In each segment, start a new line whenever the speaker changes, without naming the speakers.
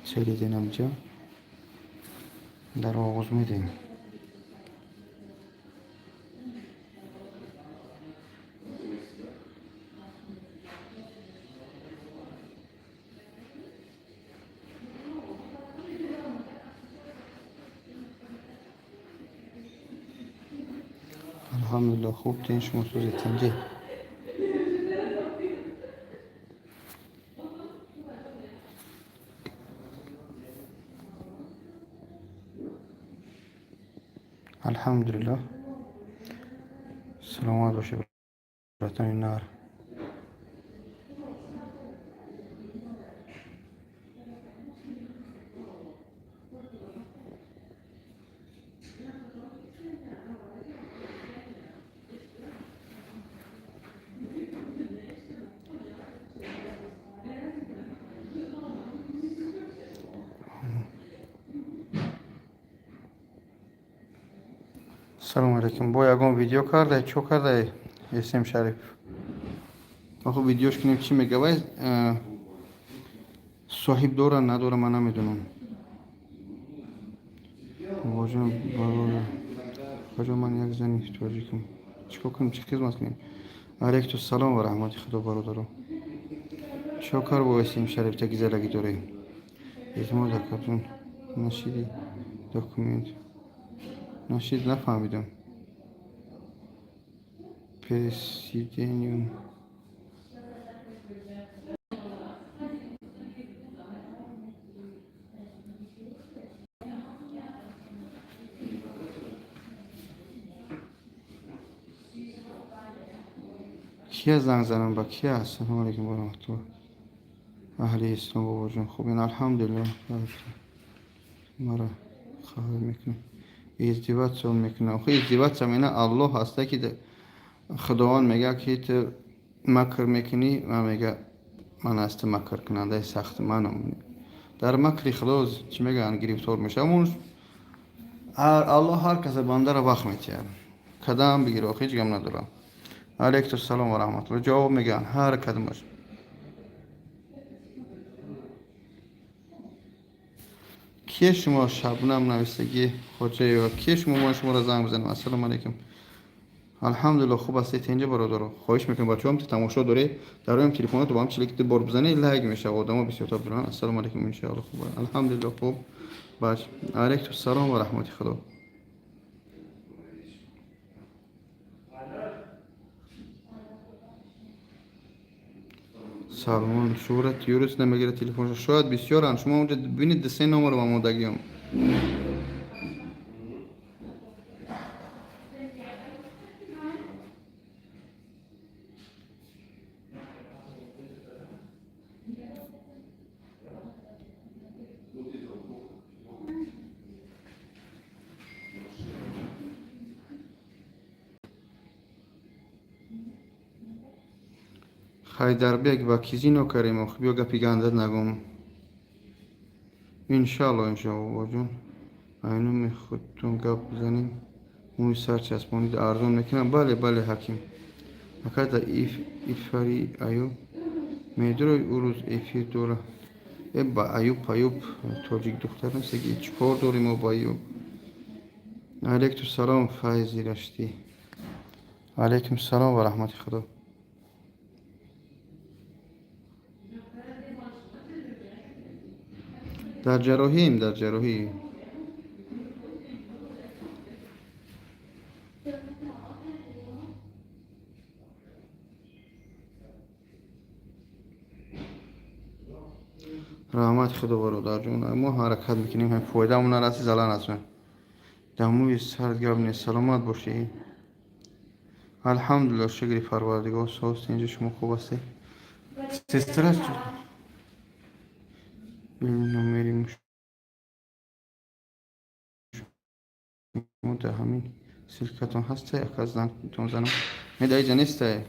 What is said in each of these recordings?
چلیدین اینجا در آغاز میدیم. الحمدلله خوب تین شما سوزی تنجی الحمدلله. سلامات باشه براتون این نهار. سلام علیکم. با یکم ویدیو کرده چو کرده اسم شریف آخه ویدیوش کنیم چی میگه وای صاحب دوره نداره من نمیدونم. واجه من یک زنی تاجیکم چیکار کنیم چی خدمت کنیم. علیکم سلام و رحمت خدا برادرم. شکر با اسم شریف تگیزه لگی داره اجماع دکتون نشیدی دکومنت نشید نفهمیدم. پرسیدنیوم کیا زنگ زنم با کیا هست؟ سلام علیکم و رحمت الله. اهل اسلام بابا جان خوبین الحمدلله. مرا خواهر میکنم ازدواج سال میکنم. آخه ازدواج سمینه الله هسته که خداوند میگه که تو مکر میکنی و میگه من است مکر کننده سخت منم. در مکر خدا چی میگن گرفتار میشه اون الله هر کس بنده را وقت میتیه کدام بگیره آخه هیچ گم ندارم. علیکم السلام و رحمت الله. جواب میگن هر کدامش. کی شما شبنم نوستگی خوجه و کی شما را زنگ بزنیم. السلام علیکم. الحمدلله خوب هستید اینجا برادر. خواهش میکنم بچه‌ام تو تماشا داره در روی تلفن تو با هم چلیک بار بزنه لایک میشه آدمو بسیار تا برن. السلام علیکم ان شاء الله خوب الحمدلله خوب باش. علیکم السلام و رحمت خدا. سلمان صورت یورس نمیگیره تلفن شاید بسیار شما اونجا ببینید سه نمبر با آمادگیام. حیدربیگ با کیزی نکریم و بیا گپی گنده نگم انشالله واجون اینو می خودتون گپ بزنیم موی سر چسبانید ارزان میکنم. بله حکیم اکد ایفری ایوب میدروی او روز ایفی دوره با ایوب تاجیک دختر نسیگی چکار داریم ما با ایوب. علیکم السلام فایزی رشتی. علیکم السلام و رحمت خدا. در جراحیم در جراحی رحمت خدا برادر جون. ما حرکت میکنیم هم فایده مون نرسی زلن هستن دموی سردگاب نیست. سلامت باشی الحمدلله شکر پروردگار. ساست اینجا شما خوب هستی سیستر هست ببینم میریم شما در همین سلکتون هسته یک از زنتون زنم میده ایجا نیسته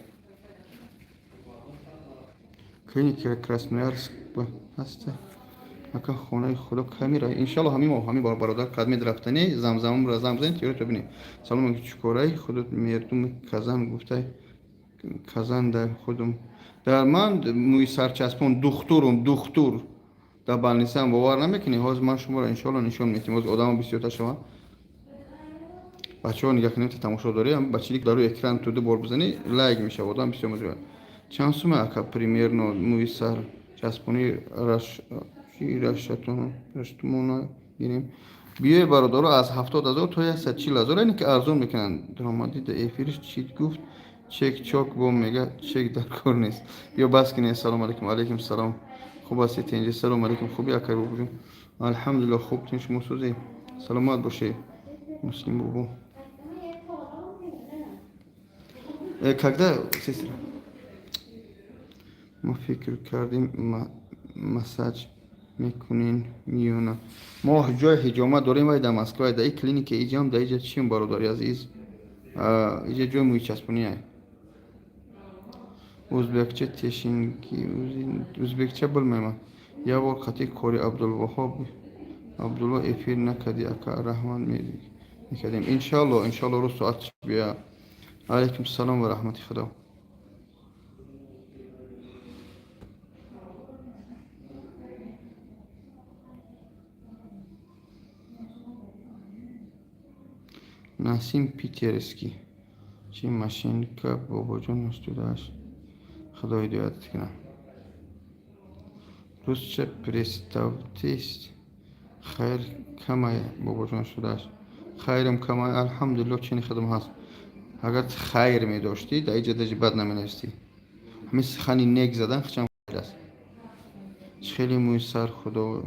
کلینیک کراسنویارسک هسته اکا خونه خدا کمی را انشالله همین برادر قدمی درفتنی زمزم را زم بزنید تو ببینید. سلام که چکارای خودت مردم کزن گفته کزن در خودم در من موی سرچسبون دختر در بلنیسه هم باور نمیکنی. حاضر من شما را انشالله نشان میتیم. حاضر آدم بسیار شما بچه ها نگاه کنیم تماشا داری هم بچگی در روی اکران تو دو بار بزنی لایک میشه. آدم بسیار مزه. چند سومه اکا پریمیر نو موی سر چسبونی رشتمون گیریم. بیای برادر از 70,000 تا 140,000 اینی که ارزون میکنن. درآمدی در افیرش چی گفت؟ چک چاک بوم میگه چک در کار نیست. یا بس کنی. سلام علیکم. علیکم سلام. خوب هستید اینجا؟ سلام علیکم. خوبی اکر بودیم؟ الحمدلله خوب. تنش موسوزی. سلامت باشی مسلم بابو. Когда, сестра? ما فکر کردیم مساج میکنین میونه. ما جای حجامت داریم وای در مسکو در این کلینیک ایجام در اینجا چیم برادری عزیز. اینجا جای موی چسبونی های ازبکچه تشینگی ازبکچه بلمیم. یا بار خطی کوری عبدالوهاب عبدالله افیر نکدی اکا رحمان میکدیم. انشالله رو ساعت بیا. علیکم السلام و رحمت خدا. نسیم پیترسکی چی ماشین که بابا جون استوداش خدا هدایت کنه. روزچه پرستاوتیست خیر کمای بابا جون استوداش خیرم کمای الحمدلله. چنین خدمت هست. اگر خیر می داشتی در اینجا دیگه بد نمی نوشتی. همین سخنی نیک زدن خچم خیر است. خیلی موی سر خدا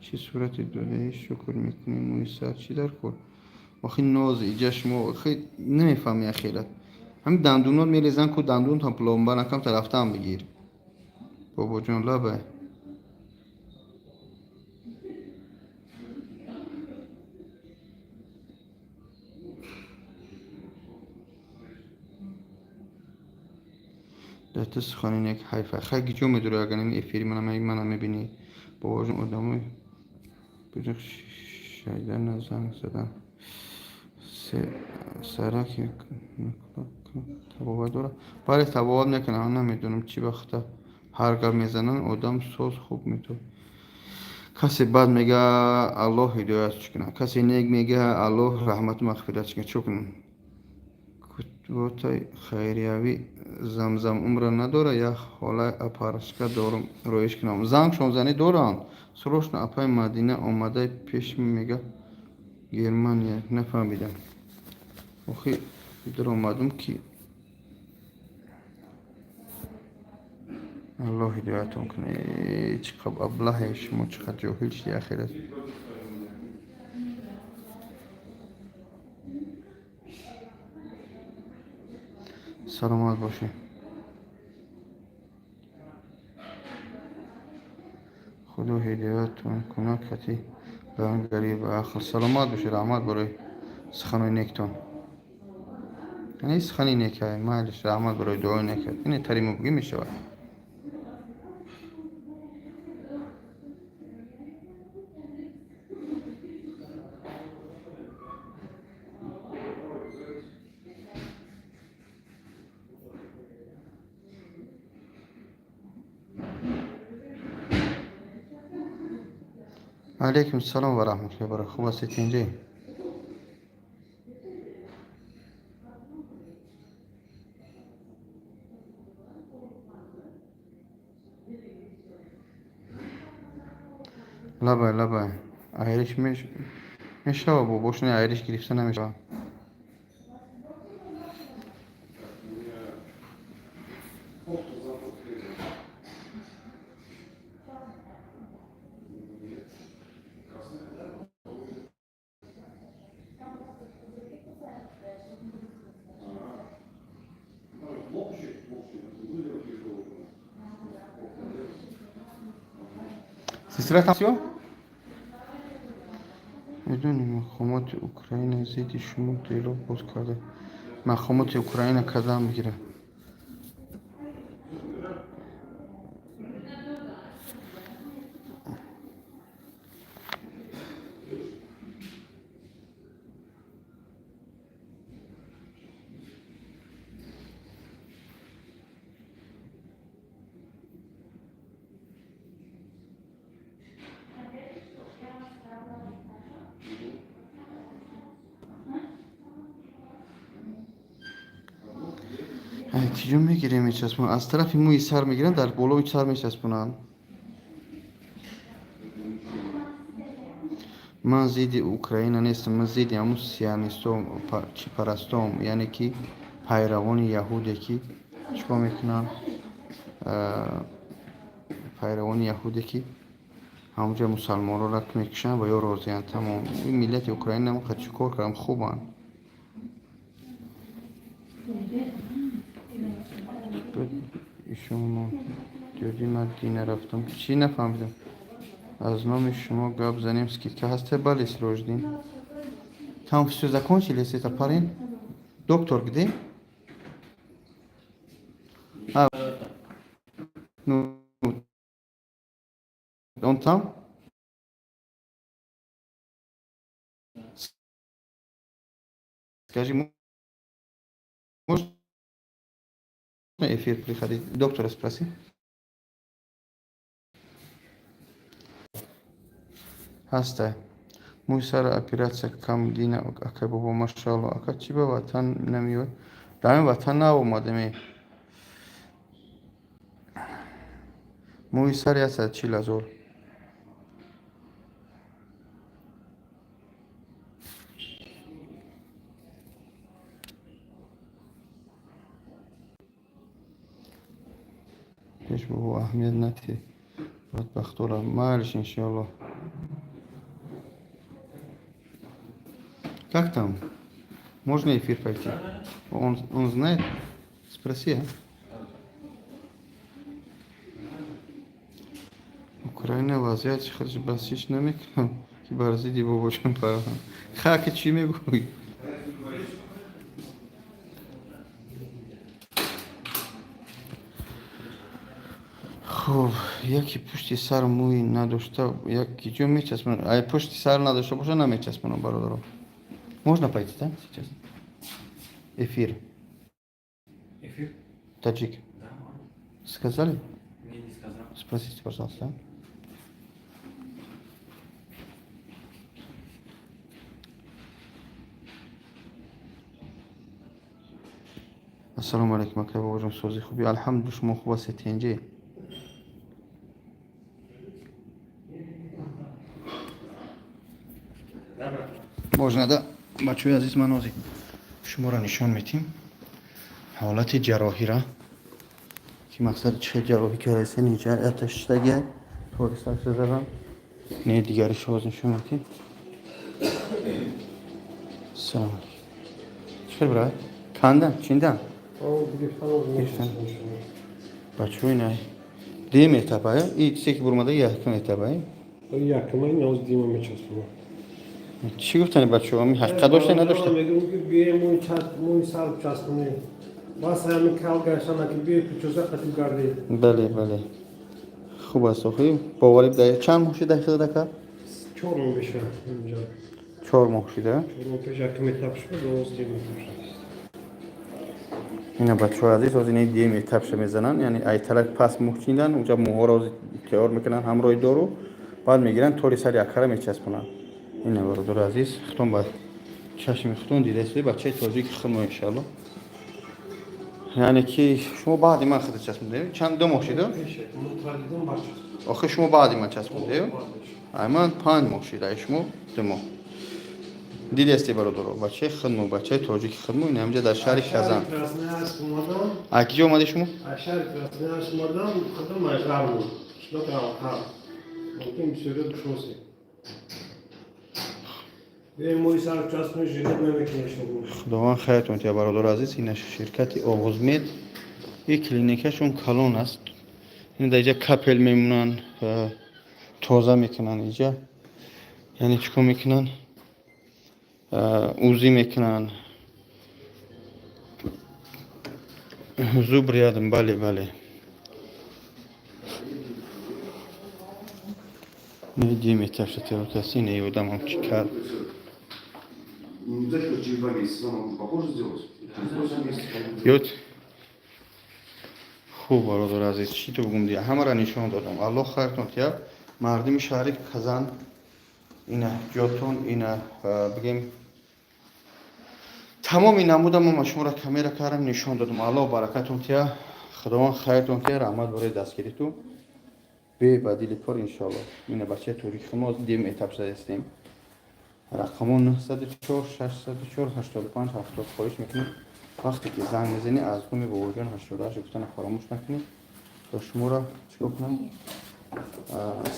چه صورتی داده شکر میکنی موی سر چی در کن آخی نازی جشم خیلی نمیفهمی اخیرت. همین دندونات میریزن که دندون تا پلمبر نکم طرفته هم بگیر بابا جون لبه. در تست خانین یک حیفه خیلی جو میداره اگر نمی افیری منم میبینی بابا جون آدمای بجا شایدن زنگ زدن سرک تبابت داره. برای تبابت نکنه. هم نمیدونم چی وقتا هرگر میزنن آدم سوز خوب میتونه. کسی بد میگه الله هدایتش کنه. کسی نیک میگه الله رحمت و مغفرتش کنه. چون کتبوتای خیریوی زمزم عمر نداره یا حالا اپارشکا دارم رویش کنم. زنگ شونزنی دارن سروشن اپای مدینه آمده پیش میگه گرمانیا نفهمیدم. آخی در آمدم که الله هدایتون کنه. چقدر ابله شما چقدر جاهل شدی اخیرت. سلامت باشی. خدا هدایتون کنه کتی دارن گریب آخر. سلامت باشی. رحمت برای سخنوی نیکتون. یعنی سخنی نیک های مالش رحمت برای دعای نیک های اینه تریم بگی میشود. علیکم السلام و رحمت الله برای خوب هستید اینجا؟ لبه ایرش میشه با باشنه ایرش گرفته نمیشه. سلسله تماسیو میدونی مقامات اوکراین ضد شما دیالوگ باز کرده. مقامات اوکراین قدم میگیره. چجور میگیره میچسبونن از طرف موی سر میگیرن در بالای سر میچسبونن من ضد اوکراین نیستم من ضد همون سیانیستم چی پرستم یعنی که پیروان یهودی که چیکار میکنن پیروان یهودی که همونجا مسلمان رو رک میکشن و یا راضیان تمام این ملت اوکراین هم خود چیکار کردم خوبن ایشون دیدی من دینه رفتم چی نفهمیدم از نام شما گپ زنیم скидка هسته بله срочный там все закончились это парень доктор где а ну он там скажи можно эфир приходить доктора спроси هسته موی سر اپیراتsia کم دینه اکا بابا ماشاءالله اکا چی به وطن نمیاد در وطن نیومدم موی سر هست چی لازور پیش بابا اهمیت نتی بدبختورا معلش انشالله как там можно эфир пойти он знает спроси а Украина вазiyat худش басиш نمیکنم که برزیدی باباشون فراهم خاک چی میگوی خب یکی پشت سر موی نداشته یکی جو میچسبونه ای پشت سر نداشته باشه نمیچسبونه برادرم можно пойти да сейчас эфир
Эфир?
таджик
Да, можно.
сказали
Мне не сказал.
спросите пожалуйста ассалому алейкум ака бабажон сози хуби алҳамду шумо хуб ҳастед инҷи можно да бачаҳои азиз ман ҳозир шуморо нишон медиҳем ҳолати ҷарроҳира ки мақсади чӣ ҷарроҳӣ кардасен инҷа аташтаги торисакса зарам не дигариш ҳозир нишон медиҳем салом чикор брат кандан чиндан бачаҳои най дем этапа и чизе ки бурмада якум этапа
Якимай ноз дима мечаспонам.
чӣ гуфтани бачаҳо ҳақиқат дошта надошта
Мегӯям ки бие мӯи сар часпонӣ. Бас ҳами кал гаштана ки бие кучоза қатиб гардӣ.
бале бале хуб аст охи боварӣ бида чанд моҳ шуда хилда кард
4 моҳ беша инҷа.
4 моҳ шуда
4 моҳ пеш яким этап шуд, ноз дима шуд.
ина бачаҳои азиз ҳозир ин дем этапша мезананд яъне айтарак пас моҳ чиндан унҷа моҳҳоро тайёр мекунанд ҳамроҳи дору баъд мегиранд тори сари акара мечаспонанд ина бародари азиз хитон ба чашми хитон дидаси бачаи тоҷики хилмо иншалло яъне ки шумо баъди ман хида часпондед чанд 2 моҳ шуда охир шумо баъди ман часпондед ай ман 5 моҳ шуда шумо 2 моҳ дидести бародаро бачаи хидмо бачаи тоҷики хидмо ин ҳамҷа дар шаҳри казан а киҷо омади шумо
шаҳри красноярск омадам хатам майқармо шнотравахар мумкин бисёрият шосе бе мои сар часпони жилет намекунешто
худованд хайртон тия бародари азиз ина ширкати оғозмед и клиникашон калон аст ин дар инҷа капел мемунанд тоза мекунанд инҷа яъне чӣ кор мекунанд ӯзӣ мекунанд зуб рядом бале бале иди метавша терокаси не ёдамам чӣ кард
За счет через 2 месяца вам могу попозже сделать?
ёд хуб бародари азиз чӣ ту бигум дия ҳамаро нишон додам аллоҳ хайртон тия мардуми шаҳри казан ина ҷотон ина бигем тамоми намудам ма шуморо камера кардам нишон додам. Аллоҳ баракатон тия, худованд хайртон тия, раҳмат бораи дастгириту бебадили кор иншоаллоҳ. Ина бачаи торихи мо дим этап шуда ҳастем. Рақамон 904 604 85 70 хоҳиш мекунем. вақте ки занг мезанӣ аз гуми бобоҷон 88 гуфтана фаромӯш накунӣ то шуморо чикор кунам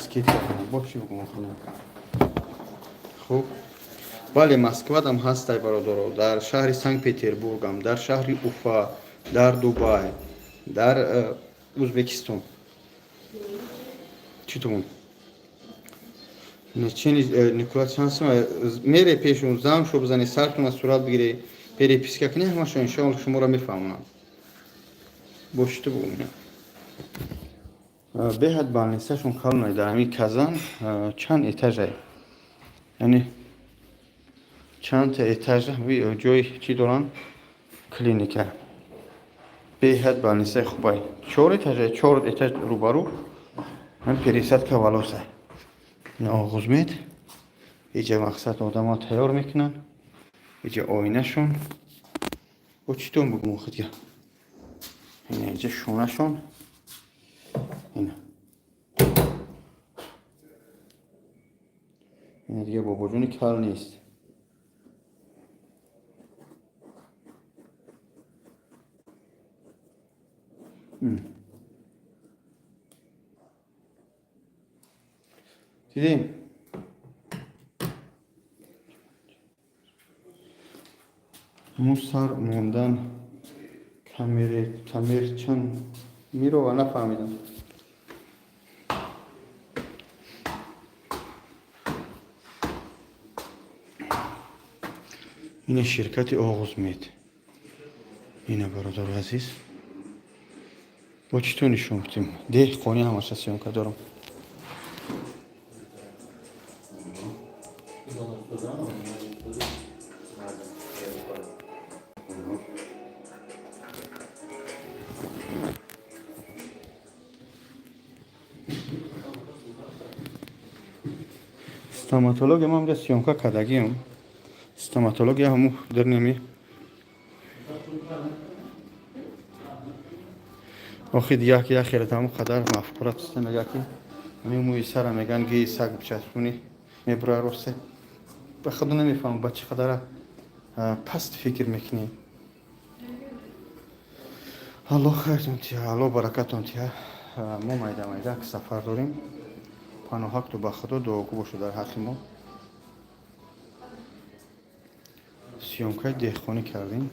скидка кунам бо чӣ бугум хунам. хуб бале москвадам ҳастай бародаро, дар шаҳри санкт петербургам, дар шаҳри уфа, дар дубай, дар ӯзбекистон чӣ тумон Николай Чансим мере пешун зам шо бизани сартуна сурат бигире переписка кунӣ ҳамашо иншоаллоҳ шуморо мефаҳмонам. Боши ту бугум беҳад балнисашон калонай дар ҳамин Казан чанд этажай, яъне чанд этажа ҷои чӣ доранд клиника беҳад балнисаи хубай 4 этажа 4 этаж рӯбарӯ ҳам пересадка валоса ин оғоз мед иҷа мақсад одамо тайёр мекунанд иҷа оинашон бо чӣ тон бугум худга ина иҷа шонашон ина дигар бобоҷони кал нест. дидем мусар мондан камерчан мирова нафаҳмидам. ина ширкати оғозмед ина бародару азиз бо чӣ то нишон кутем деҳқони ҳамаша сёнка дорам. стоматология ман ҷа сёнка кардагиам стоматология ҳаму дурнеми охи яхера таму қадар мафкурат уста мега ки ҳамин мӯи сара меган гии саг бичаспуни мебура росте ба худу намефаҳмам ба чӣ қадара паст фикр мекунӣ. аллоҳ хайртон тия, аллоҳ баракатон тия. мо майда сафар дорем паноҳакту ба худо дуогӯ бошу дар ҳаққи мо. сёмкаи деҳқонӣ кардем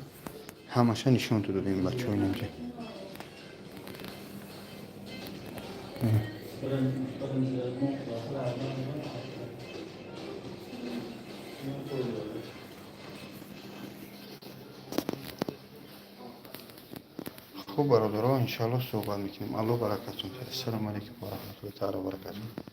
ҳамаша нишонту додем бачаҳои намҷа. хуб бародаро иншоаллоҳ суҳбат мекунем. аллоҳ баракатон тия. ассалому алайкум ва раҳматуллоҳи таъала ва баракатуҳ.